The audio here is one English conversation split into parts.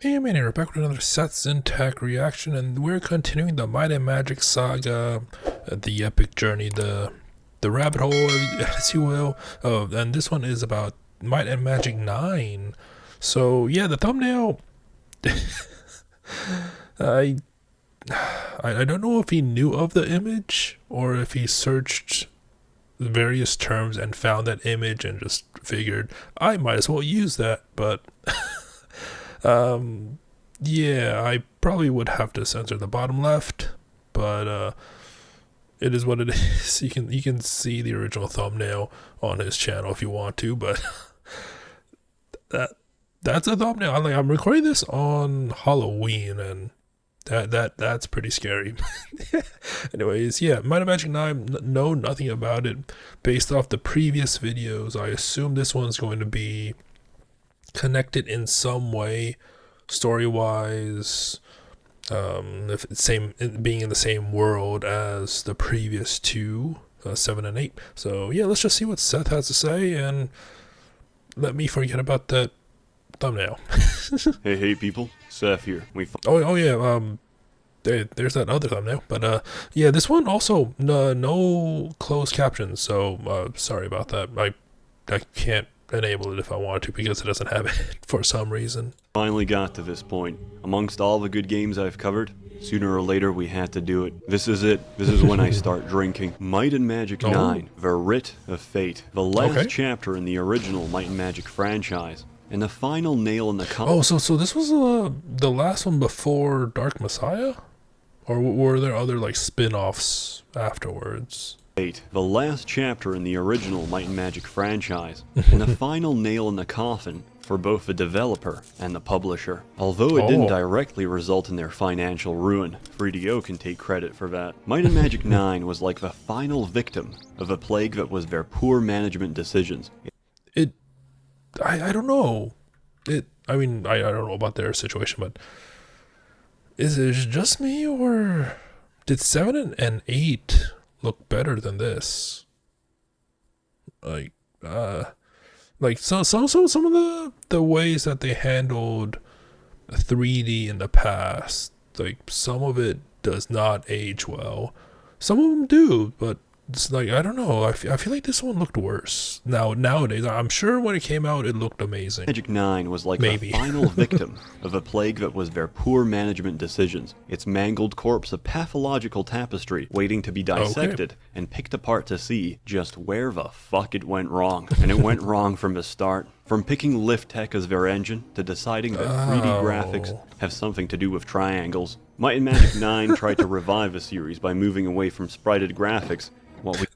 Hey man, we're back with another Sets Intact reaction, and we're continuing the Might and Magic saga, the epic journey, the rabbit hole, as you will. And this one is about Might and Magic 9. So yeah, the thumbnail, I I don't know if he knew of the image or if he searched various terms and found that image and just figured I might as well use that, but. Um, yeah, I probably would have to censor the bottom left, but it is what it is. You can see the original thumbnail on his channel if you want to, but that that's a thumbnail. I'm recording this on Halloween, and that's pretty scary. Anyways, yeah, Might and Magic 9, know nothing about it. Based off the previous videos, I assume this one's going to be connected in some way, story wise, if it's same, being in the same world as the previous two, 7 and 8. So yeah, let's just see what Seth has to say, and let me forget about that thumbnail. Hey people, Seth here. Oh yeah, there's that other thumbnail, but yeah, this one also no closed captions, so sorry about that. I can't enable it if I wanted to because it doesn't have it for some reason. Finally got to this point. Amongst all the good games I've covered, sooner or later we had to do it. This is it. This is when I start drinking. Might and Magic 9, The Writ of Fate. The last chapter in the original Might and Magic franchise. And the final nail in the coffin. Oh, so this was the last one before Dark Messiah? Or were there other like spin-offs afterwards? The last chapter in the original Might and Magic franchise, and the final nail in the coffin for both the developer and the publisher. Although it didn't directly result in their financial ruin, 3DO can take credit for that. Might and Magic 9 was like the final victim of a plague that was their poor management decisions. I don't know. I mean, I don't know about their situation, but is it just me, or did 7 and 8 look better than this? Like some of the ways that they handled 3D in the past, like some of it does not age well. Some of them do, but it's like, I don't know. I feel like this one looked worse. Nowadays, I'm sure when it came out, it looked amazing. Magic 9 was like the final victim of a plague that was their poor management decisions. Its mangled corpse a pathological tapestry waiting to be dissected and picked apart to see just where the fuck it went wrong. And it went wrong from the start. From picking Lift Tech as their engine to deciding that 3D graphics have something to do with triangles. Might and Magic 9 tried to revive the series by moving away from sprited graphics.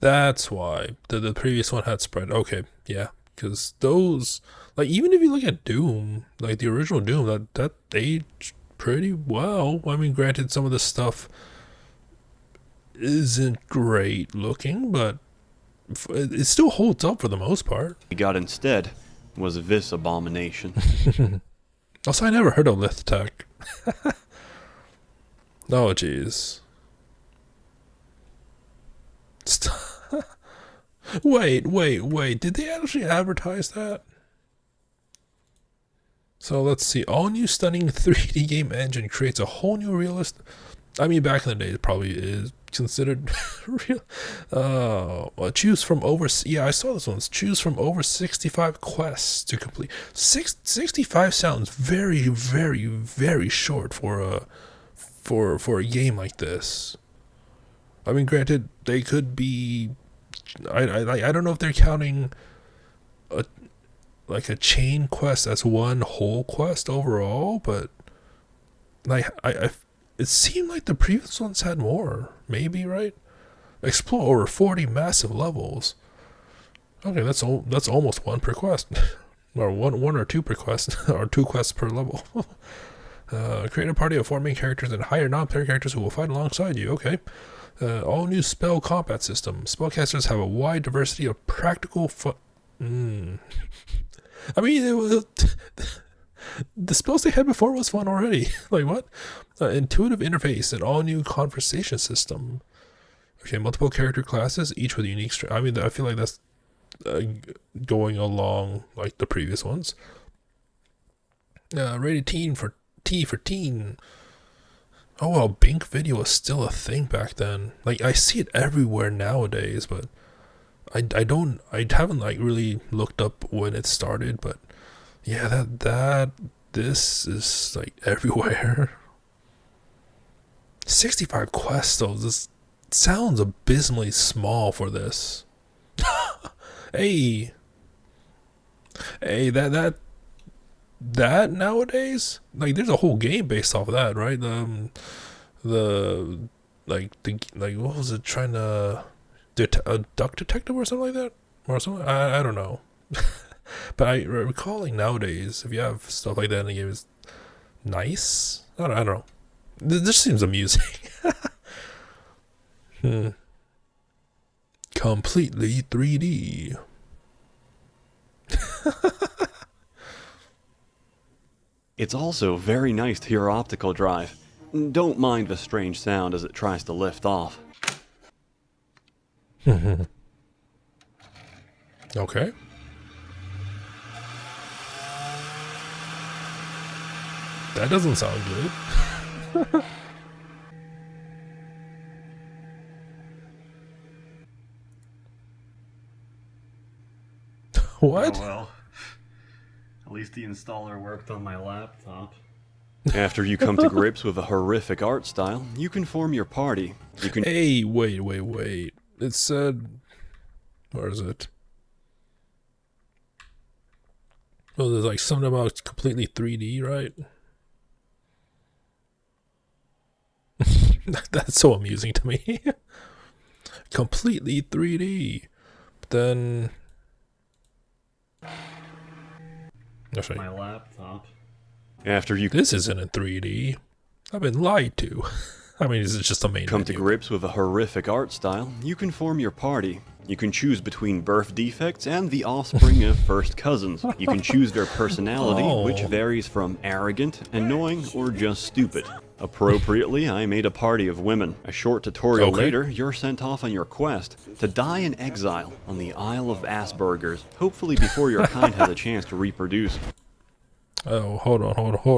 That's why the previous one had spread. Okay, yeah, because those, like, even if you look at Doom, like the original Doom, that aged pretty well. I mean, granted, some of the stuff isn't great looking, but it still holds up for the most part. We got instead was this abomination. Also, I never heard of Lith Tech. Oh, jeez. Wait, did they actually advertise that? So let's see. All new stunning 3D game engine creates a whole new realist. I mean, back in the day, it probably is considered real. Choose from over. Yeah, I saw this one. Choose from over 65 quests to complete. 65 sounds very, very, very short for a game like this. I mean, granted, they could be. I don't know if they're counting a chain quest as one whole quest overall, but like it seemed like the previous ones had more. Maybe, right? Explore over 40 massive levels. Okay, that's almost one per quest, or one or two per quest, or 2 quests per level. Create a party of 4 main characters and hire non-player characters who will fight alongside you. Okay. All new spell combat system. Spellcasters have a wide diversity of practical I mean, the spells they had before was fun already. Like, what? Intuitive interface and all new conversation system. Okay, multiple character classes, each with unique I mean, I feel like that's going along like the previous ones. Rated teen for T for teen. Oh well, Bink video was still a thing back then. Like I see it everywhere nowadays, but I haven't like really looked up when it started, but yeah, this is like everywhere. 65 quests though, this sounds abysmally small for this. Hey, that nowadays, like there's a whole game based off of that, right? The what was it, trying to a duck detective or something like that, or something. I don't know. But I recalling nowadays, if you have stuff like that in the game, is nice. I don't know. This seems amusing. Completely 3D. It's also very nice to hear optical drive. Don't mind the strange sound as it tries to lift off. Okay. That doesn't sound good. What? Oh well. At least the installer worked on my laptop. After you come to grips with a horrific art style, you can form your party. You can. Hey, wait. It said, where is it? Oh, there's like something about completely 3D, right? That's so amusing to me. Completely 3D. But then, actually, my laptop. After you this isn't in 3D. I've been lied to. I mean, this is just a main come menu. to grips with a horrific art style, you can form your party. You can choose between birth defects and the offspring of first cousins. You can choose their personality, which varies from arrogant, annoying, or just stupid. Appropriately, I made a party of women. A short tutorial later, you're sent off on your quest to die in exile on the Isle of Asperger's, hopefully before your kind has a chance to reproduce. Oh, hold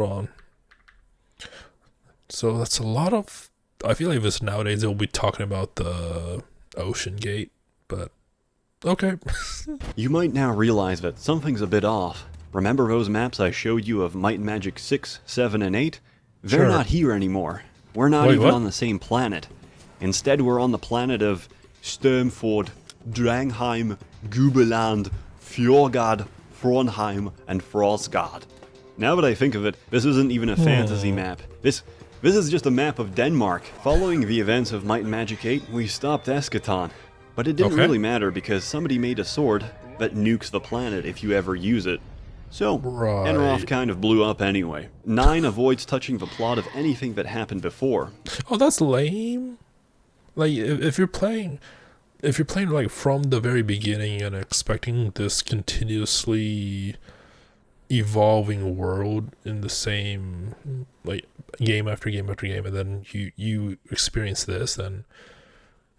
on. So that's a lot of... I feel like if it's nowadays, they'll be talking about the Ocean Gate, but okay. You might now realize that something's a bit off. Remember those maps I showed you of Might and Magic 6, 7, and 8? They're not here anymore. We're not even on the same planet. Instead, we're on the planet of Sturmford, Drangheim, Gubeland, Fjorgard, Fronheim, and Frostgard. Now that I think of it, this isn't even a fantasy map. This is just a map of Denmark. Following the events of Might and Magic 8, we stopped Eschaton. But it didn't really matter because somebody made a sword that nukes the planet if you ever use it. So, Enroth kind of blew up anyway. 9 avoids touching the plot of anything that happened before. Oh, that's lame. Like, if you're playing like from the very beginning and expecting this continuously evolving world in the same, like, game after game after game, and then you experience this, then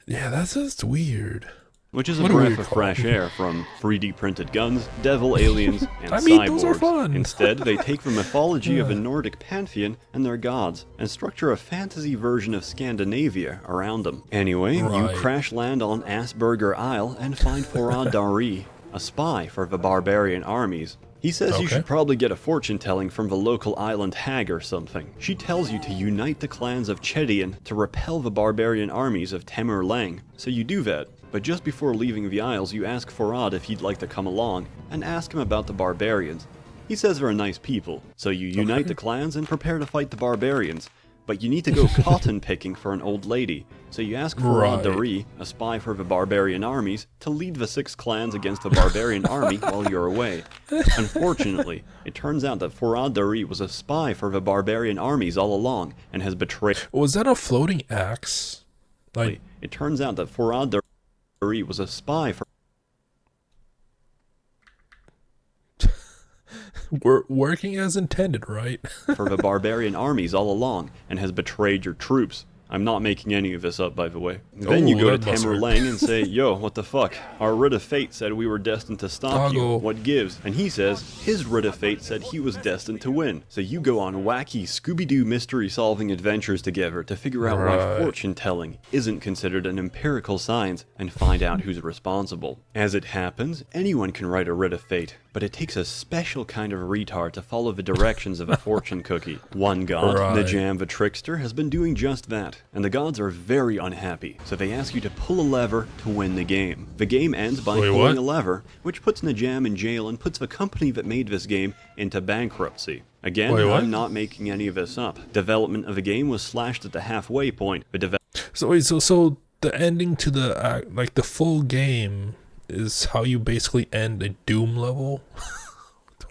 yeah, that's just weird. Which is a breath of fresh air from 3D printed guns, devil aliens, and cyborgs. Those are fun. Instead, they take the mythology of the Nordic pantheon and their gods, and structure a fantasy version of Scandinavia around them. Anyway, you crash land on Asperger Isle and find Forad Dari, a spy for the barbarian armies. He says you should probably get a fortune telling from the local island hag or something. She tells you to unite the clans of Chedian to repel the barbarian armies of Temur Lang, so you do that. But just before leaving the Isles, you ask Forad if he'd like to come along, and ask him about the barbarians. He says they're nice people, so you unite the clans and prepare to fight the barbarians. But you need to go cotton picking for an old lady, so you ask Forad Dari, a spy for the barbarian armies, to lead the 6 clans against the barbarian army while you're away. Unfortunately, it turns out that Forad Dari was a spy for the barbarian armies all along, and has betrayed... Was that a floating axe? Like, it turns out that Forad Dari was a spy for... We're working as intended, right? for the barbarian armies all along, and has betrayed your troops. I'm not making any of this up, by the way. Then you go to Tamerlane and say, yo, what the fuck? Our writ of fate said we were destined to stop you. What gives? And he says, his writ of fate said he was destined to win. So you go on wacky Scooby-Doo mystery-solving adventures together to figure out why fortune-telling isn't considered an empirical science and find out who's responsible. As it happens, anyone can write a writ of fate, but it takes a special kind of retard to follow the directions of a fortune cookie. One god, Najam the Trickster, has been doing just that, and the gods are very unhappy, so they ask you to pull a lever to win the game. The game ends by pulling a lever, which puts Najam in jail and puts the company that made this game into bankruptcy. Again, I'm not making any of this up. Development of the game was slashed at the halfway point. So the ending to the like the full game is how you basically end a Doom level?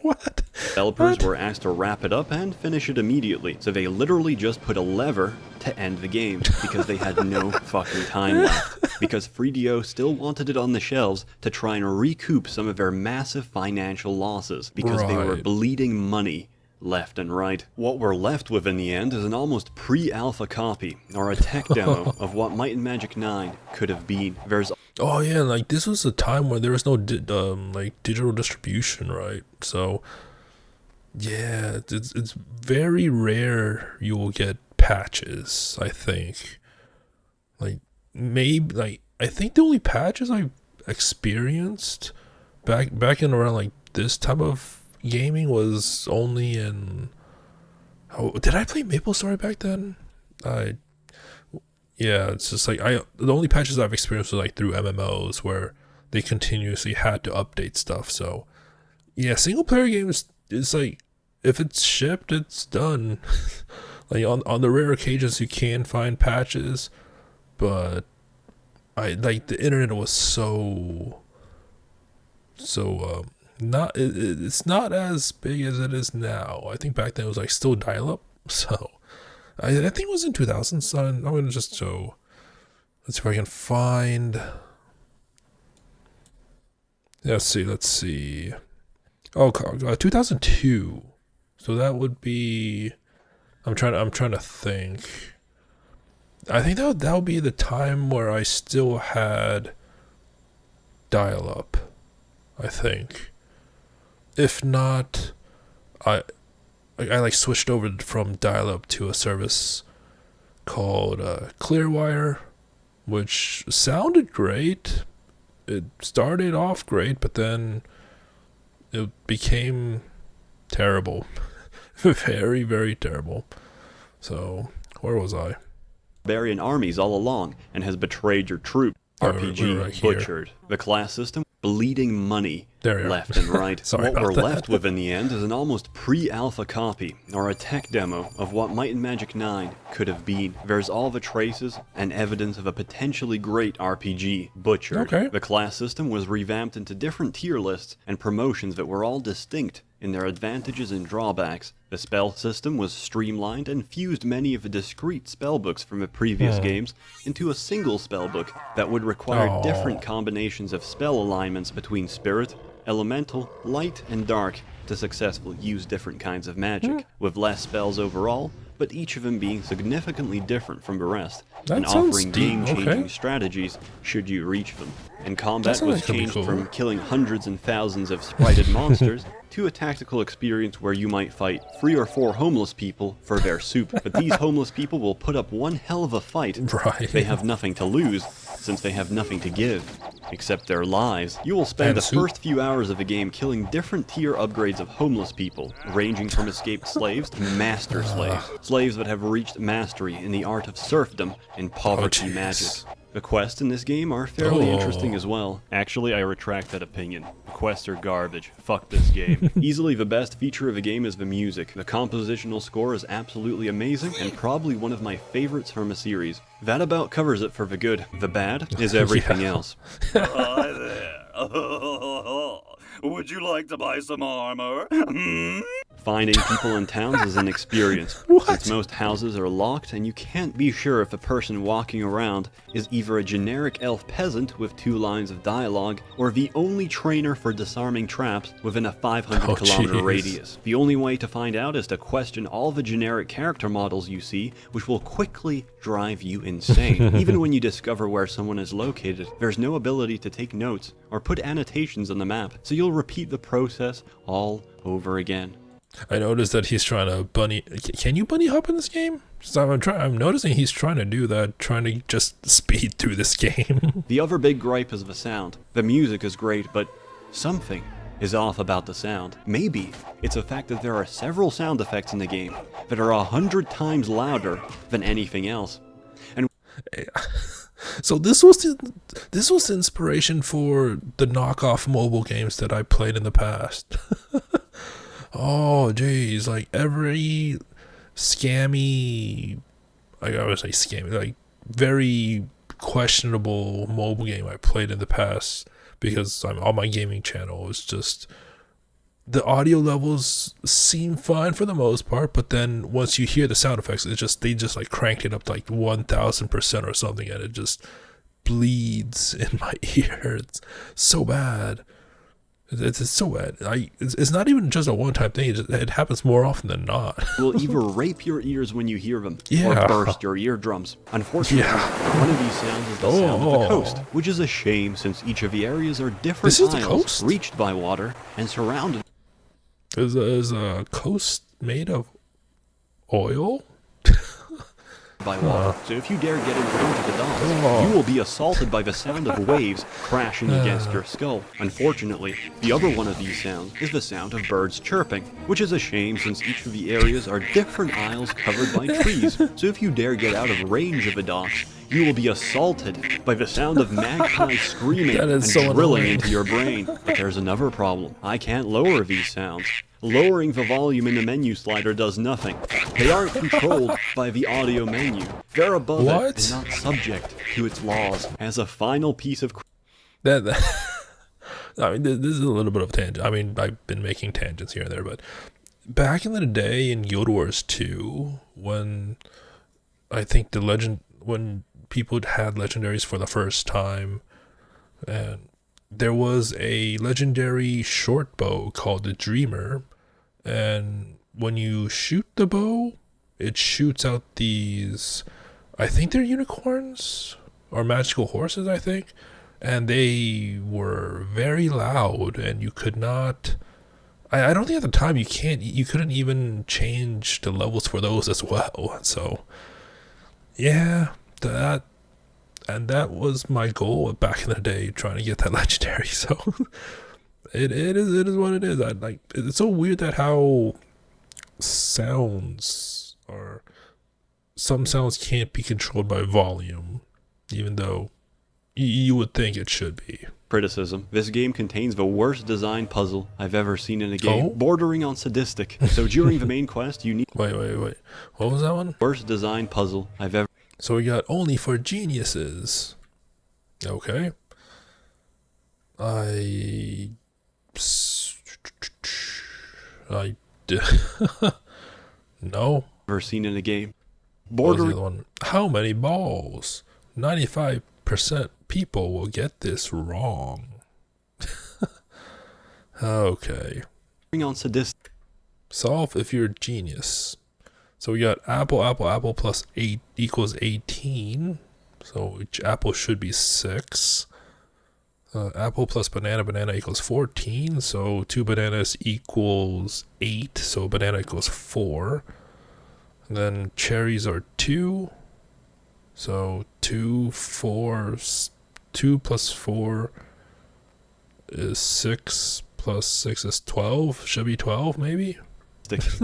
What? Developers were asked to wrap it up and finish it immediately, so they literally just put a lever to end the game because they had no fucking time left. Because 3DO still wanted it on the shelves to try and recoup some of their massive financial losses because they were bleeding money left and right. What we're left with in the end is an almost pre-alpha copy, or a tech demo of what Might and Magic 9 could have been. Oh yeah, like this was a time where there was no like digital distribution, right? So yeah, it's very rare you will get patches, I think. Like maybe I think the only patches I experienced back in around like this type of gaming was only in did I play MapleStory back then? Yeah, it's just like the only patches I've experienced was like through MMOs where they continuously had to update stuff. So yeah, single player games is like if it's shipped, it's done. Like on the rare occasions you can find patches, but the internet was not it's not as big as it is now. I think back then it was like still dial up. So I think it was in 2000. So I'm gonna just show. Let's see if I can find. Let's see. Oh, 2002. So that would be. I'm trying to think. I think that would be the time where I still had dial up. I think. If not, I like switched over from dial-up to a service called Clearwire, which sounded great. It started off great, but then it became terrible. Very, very terrible. So, where was I? Barbarian armies all along and has betrayed your troop. RPG butchered. The class system bleeding money left and right. What we're left with in the end is an almost pre-alpha copy, or a tech demo of what Might and Magic 9 could have been. There's all the traces and evidence of a potentially great RPG, butchered. The class system was revamped into different tier lists and promotions that were all distinct in their advantages and drawbacks. The spell system was streamlined and fused many of the discrete spellbooks from the previous games into a single spellbook that would require different combinations of spell alignments between spirit, elemental, light, and dark to successfully use different kinds of magic, with less spells overall, but each of them being significantly different from the rest, and offering game-changing strategies should you reach them. And combat was changed from killing hundreds and thousands of sprited monsters to a tactical experience where you might fight 3 or 4 homeless people for their soup. But these homeless people will put up one hell of a fight. They have nothing to lose, since they have nothing to give, except their lives. You will spend the first few hours of the game killing different tier upgrades of homeless people, ranging from escaped slaves to master slaves. Slaves that have reached mastery in the art of serfdom and poverty magic. The quests in this game are fairly interesting as well. Actually, I retract that opinion. The quests are garbage. Fuck this game. Easily the best feature of the game is the music. The compositional score is absolutely amazing and probably one of my favorites from a series. That about covers it for the good. The bad is everything else. Hi there. Would you like to buy some armor? Finding people in towns is an experience, since most houses are locked and you can't be sure if the person walking around is either a generic elf peasant with 2 lines of dialogue, or the only trainer for disarming traps within a 500-kilometer radius. The only way to find out is to question all the generic character models you see, which will quickly drive you insane. Even when you discover where someone is located, there's no ability to take notes or put annotations on the map, so you'll repeat the process all over again. I noticed that he's trying to bunny. Can you bunny hop in this game? So I'm noticing he's trying to do that, trying to just speed through this game. The other big gripe is the sound. The music is great, but something is off about the sound. Maybe it's the fact that there are several sound effects in the game that are 100 times louder than anything else. And so this was the inspiration for the knockoff mobile games that I played in the past. Oh, geez, like every scammy, I would say scammy, like very questionable mobile game I played in the past, because I'm on my gaming channel, is just, the audio levels seem fine for the most part, but then once you hear the sound effects, they just like cranked it up to like 1000% or something, and it just bleeds in my ear. It's so bad. It's so bad. It's not even just a one-time thing. It happens more often than not. Will either rape your ears when you hear them, or burst your eardrums. Unfortunately, one of these sounds is the sound of the coast, which is a shame since each of the areas are different isles reached by water and surrounded. Is a coast made of oil? By water. So if you dare get in range of the docks, you will be assaulted by the sound of waves crashing against your skull. Unfortunately, the other one of these sounds is the sound of birds chirping, which is a shame since each of the areas are different isles covered by trees. So if you dare get out of range of the docks, you will be assaulted by the sound of magpies screaming and drilling into your brain. But there's another problem. I can't lower these sounds. Lowering the volume in the menu slider does nothing. They aren't controlled by the audio menu. They're above it and not subject to its laws. As a final piece of... I mean, this is a little bit of a tangent. I mean, I've been making tangents here and there, but back in the day in Guild Wars 2, when I think when people had legendaries for the first time, and there was a legendary short bow called the Dreamer, and when you shoot the bow, it shoots out these, I think they're unicorns or magical horses, I think, and they were very loud, and you could not, I don't think at the time you couldn't even change the levels for those as well. So yeah, that was my goal back in the day, trying to get that legendary. So it is what it is. It's so weird that how some sounds can't be controlled by volume, even though you would think it should be. Criticism. This game contains the worst designed puzzle I've ever seen in a game, bordering on sadistic. So during the main quest, you need... Wait. What was that one? Worst designed puzzle I've ever... So we got only for geniuses. Okay. No. Ever seen in a game. Bordering on... How many balls? 95% people will get this wrong. Okay. On sadistic. Solve if you're a genius. So we got apple plus 8 equals 18. So each apple should be 6. Apple plus banana equals 14. So 2 bananas equals 8. So banana equals 4. And then cherries are 2. So 2 plus 4 is 6. Plus 6 is 12. Should be 12, maybe?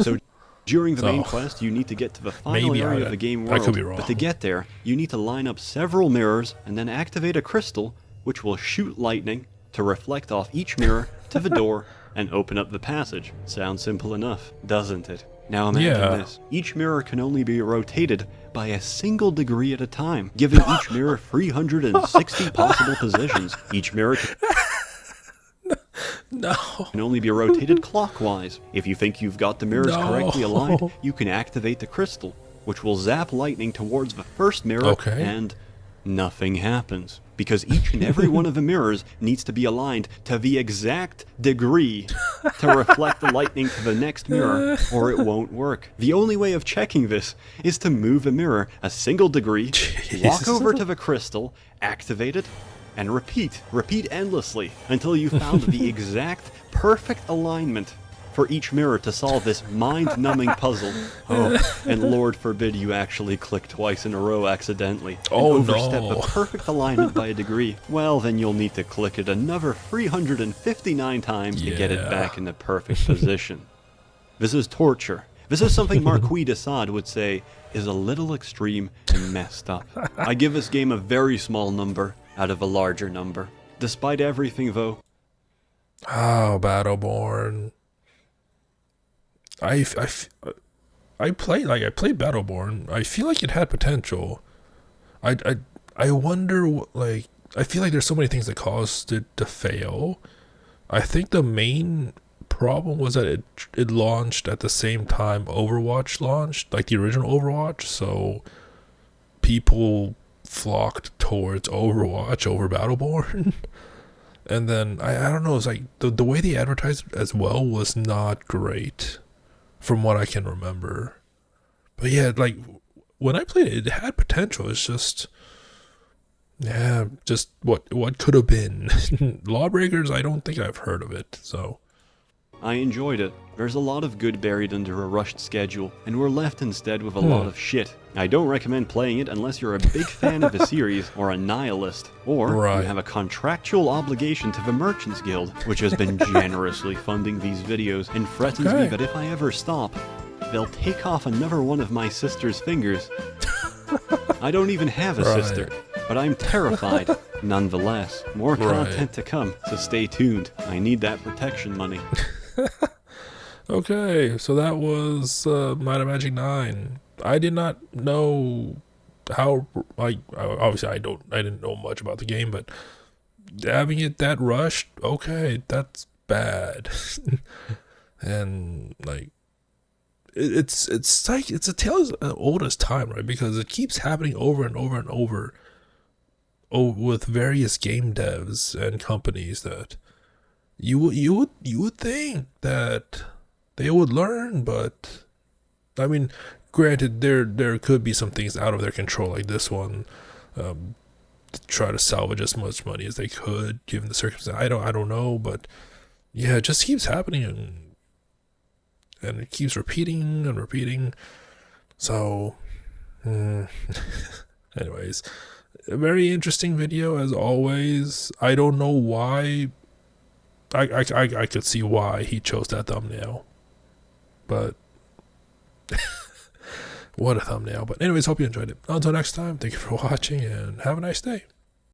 So during the main quest, you need to get to the final area of the game world. I could be wrong. But to get there, you need to line up several mirrors and then activate a crystal, which will shoot lightning to reflect off each mirror to the door and open up the passage. Sounds simple enough, doesn't it? Now imagine this. Each mirror can only be rotated by a single degree at a time, giving each mirror 360 possible positions. Each mirror can... No. Can only be rotated clockwise. If you think you've got the mirrors correctly aligned, you can activate the crystal, which will zap lightning towards the first mirror, and nothing happens. Because each and every one of the mirrors needs to be aligned to the exact degree to reflect the lightning to the next mirror, or it won't work. The only way of checking this is to move the mirror a single degree, walk over to the crystal, activate it, and repeat. Repeat endlessly until you found the exact perfect alignment for each mirror to solve this mind-numbing puzzle. Oh, and Lord forbid you actually click twice in a row accidentally and overstep the perfect alignment by a degree. Well, then you'll need to click it another 359 times to get it back in the perfect position. This is torture. This is something Marquis de Sade would say is a little extreme and messed up. I give this game a very small number out of a larger number. Despite everything, though. Oh, Battleborn. I played Battleborn. I feel like it had potential. I wonder, like, I feel like there's so many things that caused it to fail. I think the main problem was that it launched at the same time Overwatch launched, like the original Overwatch, so people flocked towards Overwatch over Battleborn. And then I don't know, it's like the way they advertised it as well was not great from what I can remember. But yeah, like when I played it, it had potential. It's just just what could have been. Lawbreakers, I don't think I've heard of it, so I enjoyed it. There's a lot of good buried under a rushed schedule, and we're left instead with a lot of shit. I don't recommend playing it unless you're a big fan of the series, or a nihilist, or you have a contractual obligation to the Merchants Guild, which has been generously funding these videos and threatens me that if I ever stop, they'll take off another one of my sister's fingers. I don't even have a sister, but I'm terrified. Nonetheless, more content to come, so stay tuned. I need that protection money. Okay, so that was Might of Magic 9. I did not know how, like, obviously I didn't know much about the game, but having it that rushed, okay, that's bad. And like, it's like it's a tale as old as time, right? Because it keeps happening over and over and over. With various game devs and companies that you would think that they would learn, but I mean, granted, there could be some things out of their control, like this one, to try to salvage as much money as they could given the circumstances. I don't know, but yeah, it just keeps happening and it keeps repeating and repeating. So, anyways. A very interesting video as always. I don't know why. I could see why he chose that thumbnail, but what a thumbnail. But anyways, hope you enjoyed it. Until next time, thank you for watching and have a nice day.